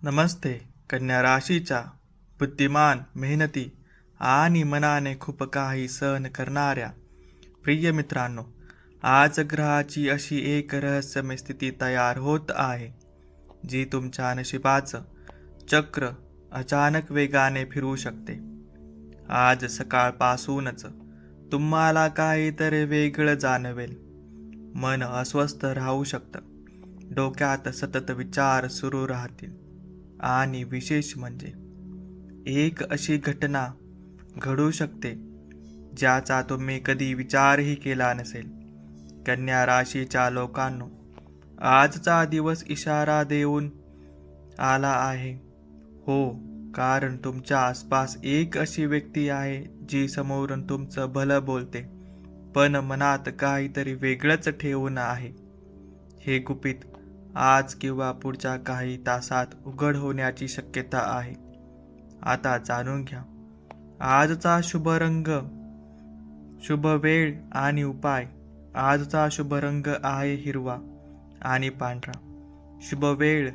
नमस्ते. कन्या राशीच्या बुद्धिमान, मेहनती आणि मनाने खूप काही सहन करणाऱ्या प्रिय मित्रांनो, आज ग्रहाची अशी एक रहस्यमय स्थिती तयार होत आहे, जी तुमच्या नशिबाचं चक्र अचानक वेगाने फिरवू शकते. आज सकाळपासूनच तुम्हाला काहीतरी वेगळं जाणवेल. मन अस्वस्थ राहू शकतं. डोक्यात सतत विचार सुरू राहतील. आणि विशेष म्हणजे एक अशी घटना घडू शकते ज्याचा तुम्ही कधी विचारही केला नसेल. कन्या राशीच्या लोकांनो, आजचा दिवस इशारा देऊन आला आहे. हो, कारण तुमच्या आसपास एक अशी व्यक्ती आहे जी समोरून तुमचं भलं बोलते, पण मनात काहीतरी वेगळंच ठेवून आहे. हे गुपित आज किंवा पुढच्या काही तासात उघड होण्याची शक्यता आहे. आता जाणून घ्या आजचा शुभ रंग, शुभ वेळ आणि उपाय. आजचा शुभ रंग आहे हिरवा आणि पांढरा. शुभ वेळ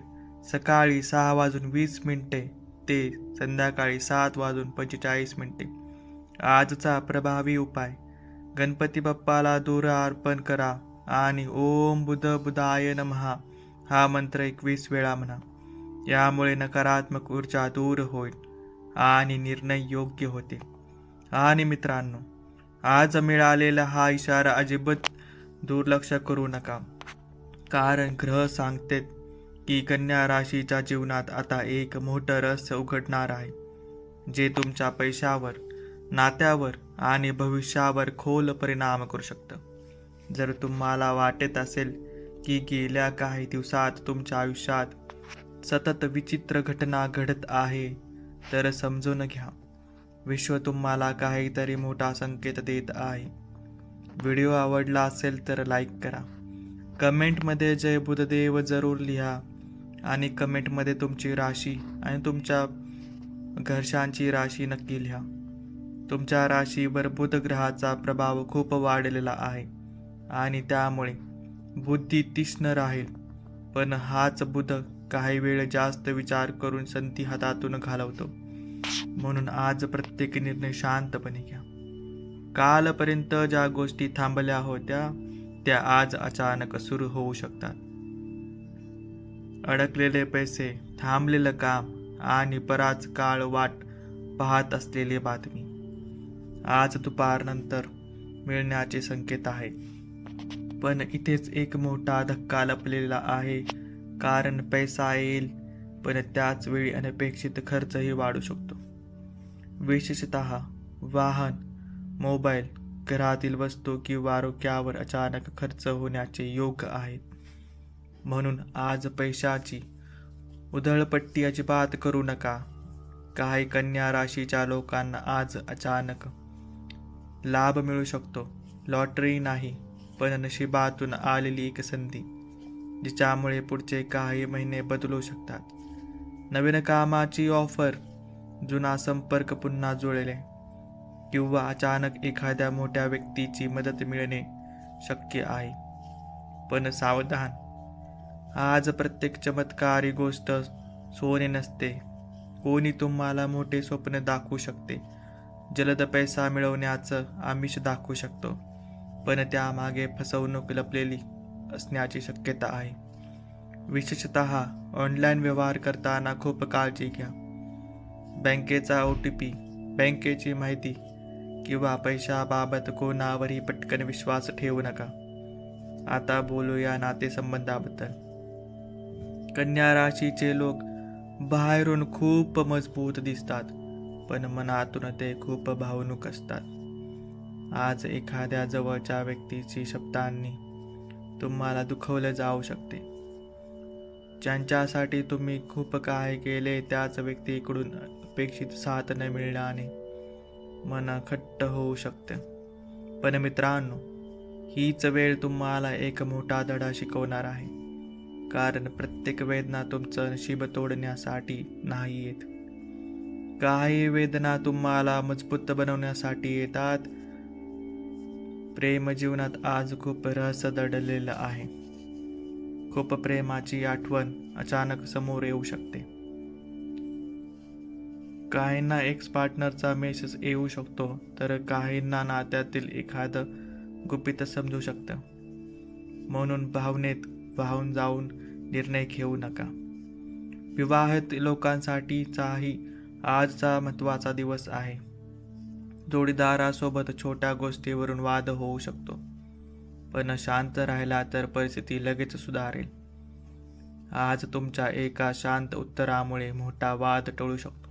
सकाळी 6:20 ते संध्याकाळी 7:45. आजचा प्रभावी उपाय, गणपती बाप्पाला दूर अर्पण करा आणि ओम बुध बुधाय नमः हा मंत्र 21 वेळा म्हणा. यामुळे नकारात्मक ऊर्जा दूर होईल आणि निर्णय योग्य होतील. आणि मित्रांनो, आज मिळालेला हा इशारा अजिबात दुर्लक्ष करू नका, कारण ग्रह सांगतात की कन्या राशीच्या जीवनात आता एक मोठं रहस्य उघडणार आहे, जे तुमच्या पैशावर, नात्यावर आणि भविष्यावर खोल परिणाम करू शकतं. जर तुम्हाला वाटत असेल की गेल्या काही दिवसात तुमच्या आयुष्यात सतत विचित्र घटना घडत आहे, तर समजून घ्या, विश्व तुम्हाला काहीतरी मोठा संकेत देत आहे. व्हिडिओ आवडला असेल तर लाईक करा, कमेंटमध्ये जय बुधदेव जरूर लिहा आणि कमेंटमध्ये तुमची राशी आणि तुमच्या घरच्यांची राशी नक्की लिहा. तुमच्या राशीवर बुध ग्रहाचा प्रभाव खूप वाढलेला आहे आणि त्यामुळे बुद्धी तीक्ष्ण राहील. पण हाच बुध काही वेळ जास्त विचार करून संधी हातातून घालवतो. म्हणून आज प्रत्येक निर्णय शांतपणे घ्या. कालपर्यंत ज्या गोष्टी थांबल्या होत्या त्या आज अचानक सुरू होऊ शकतात. अडकलेले पैसे, थांबलेलं काम आणि बराच काळ वाट पाहत असलेली बातमी आज दुपारनंतर मिळण्याचे संकेत आहे. पण इथेच एक मोठा धक्का लपलेला आहे, कारण पैसा येईल, पण त्याच वेळी अनपेक्षित खर्चही वाढू शकतो. विशेषतः वाहन, मोबाईल, घरातील वस्तू किंवा आरोग्यावर अचानक खर्च होण्याचे योग आहेत. म्हणून आज पैशाची उधळपट्टी अजिबात करू नका. काही कन्या राशीच्या लोकांना आज अचानक लाभ मिळू शकतो. लॉटरी नाही, पण नशिबातून आलेली एक संधी, जिच्यामुळे पुढचे काही महिने बदलू शकतात. नवीन कामाची ऑफर, जुना संपर्क पुन्हा जुळले किंवा अचानक एखाद्या मोठ्या व्यक्तीची मदत मिळणे शक्य आहे. पण सावधान, आज प्रत्येक चमत्कारी गोष्ट सोने नसते. कोणी तुम्हाला मोठे स्वप्न दाखवू शकते, जलद पैसा मिळवण्याचं आमिष दाखवू शकतो, पण त्यामागे फसवणूक लपलेली असण्याची शक्यता आहे. विशेषतः ऑनलाईन व्यवहार करताना खूप काळजी घ्या. बँकेचा OTP, बँकेची माहिती किंवा पैशाबाबत कोणावरही पटकन विश्वास ठेवू नका. आता बोलूया नातेसंबंधाबद्दल. कन्या राशीचे लोक बाहेरून खूप मजबूत दिसतात, पण मनातून ते खूप भावनिक असतात. आज एखाद्या जवळच्या व्यक्तीची शब्दांनी तुम्हाला दुखवले जाऊ शकते. ज्यांच्यासाठी तुम्ही खूप काही केले त्याच व्यक्तीकडून अपेक्षित साथ न मिळाल्याने मन खट्ट होऊ शकते. पण मित्रांनो, हीच वेळ तुम्हाला एक मोठा धडा शिकवणार आहे, कारण प्रत्येक वेदना तुमचं नशीब तोडण्यासाठी नाही येत. काही वेदना तुम्हाला मजबूत बनवण्यासाठी येतात. प्रेम जीवनात आज खूप रहस्य दडलेलं आहे. खूप प्रेमाची आठवण अचानक समोर येऊ शकते. काहींना एक्स पार्टनरचा मेसेज येऊ शकतो, तर काहींना नात्यातील एखादं गुपित समजू शकतं. म्हणून भावनेत वाहून जाऊन निर्णय घेऊ नका. विवाहित लोकांसाठीचाही आजचा महत्त्वाचा दिवस आहे. जोडीदारासोबत छोट्या गोष्टीवरून वाद होऊ शकतो, पण शांत राहिला तर परिस्थिती लगेच सुधारेल. आज तुमच्या एका शांत उत्तरामुळे मोठा वाद टळू शकतो.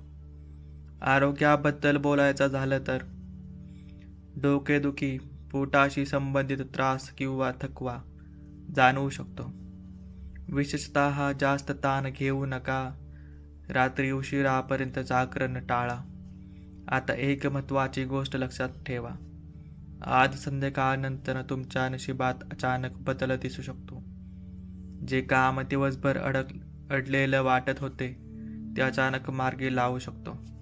आरोग्याबद्दल बोलायचं झालं तर डोकेदुखी, पोटाशी संबंधित त्रास किंवा थकवा जाणवू शकतो. विशेषतः जास्त ताण घेऊ नका. रात्री उशिरापर्यंत जागरण टाळा. आता एक महत्त्वाची गोष्ट लक्षात ठेवा. आज संध्याकाळनंतर तुमच्या नशिबात अचानक बदल दिसू शकतो. जे काम दिवसभर अडलेलं वाटत होते ते अचानक मार्गी लावू शकतो.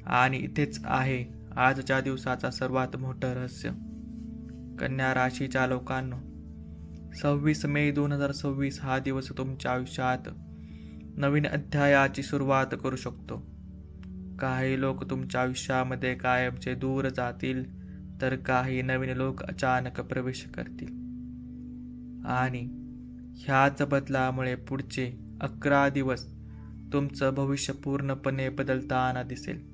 आणि इथेच आहे आजच्या दिवसाचा सर्वात मोठं रहस्य. कन्या राशीच्या लोकांनो, 26 मे 2026 हा दिवस तुमच्या आयुष्यात नवीन अध्यायाची सुरुवात करू शकतो. काही लोक तुमच्या आयुष्यामध्ये कायमचे दूर जातील, तर काही नवीन लोक अचानक प्रवेश करतील. आणि ह्याच बदलामुळे पुढचे 11 दिवस तुमचं भविष्य पूर्णपणे बदलताना दिसेल.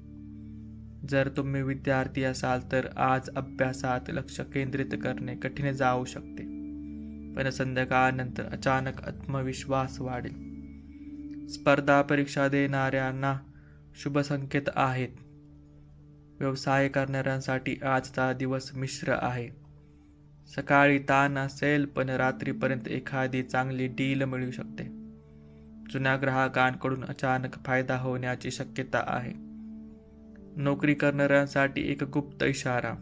जर तुम्ही विद्यार्थी असाल तर आज अभ्यासात लक्ष केंद्रित करणे कठीण जाऊ शकते, पण संध्याकाळनंतर अचानक आत्मविश्वास वाढेल. स्पर्धा परीक्षा देणाऱ्यांना शुभ संकेत आहेत. व्यवसाय करणाऱ्यांसाठी आजचा दिवस मिश्र आहे. सकाळी ताण असेल, पण रात्रीपर्यंत एखादी चांगली डील मिळू शकते. जुन्या ग्राहकांकडून अचानक फायदा होण्याची शक्यता आहे. नोकरी करणाऱ्यांसाठी एक गुप्त इशारा.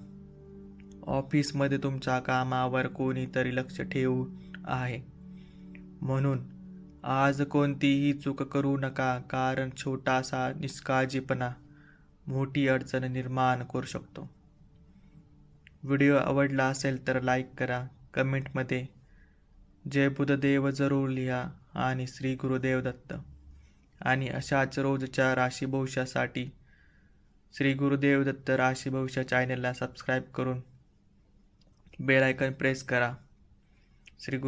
ऑफिसमध्ये तुमच्या कामावर कोणीतरी लक्ष ठेवून आहे. म्हणून आज कोणतीही चूक करू नका, कारण छोटासा निष्काळजीपणा मोठी अडचण निर्माण करू शकतो. व्हिडिओ आवडला असेल तर लाईक करा. कमेंटमध्ये जय बुद्धदेव जरूर लिहा आणि श्री गुरुदेव दत्त. आणि अशाच रोजच्या राशी भविष्यासाठी श्री गुरुदेव दत्त राशी भविष्य चॅनलला सबस्क्राईब करून बेल आयकॉन प्रेस करा. श्री गुरु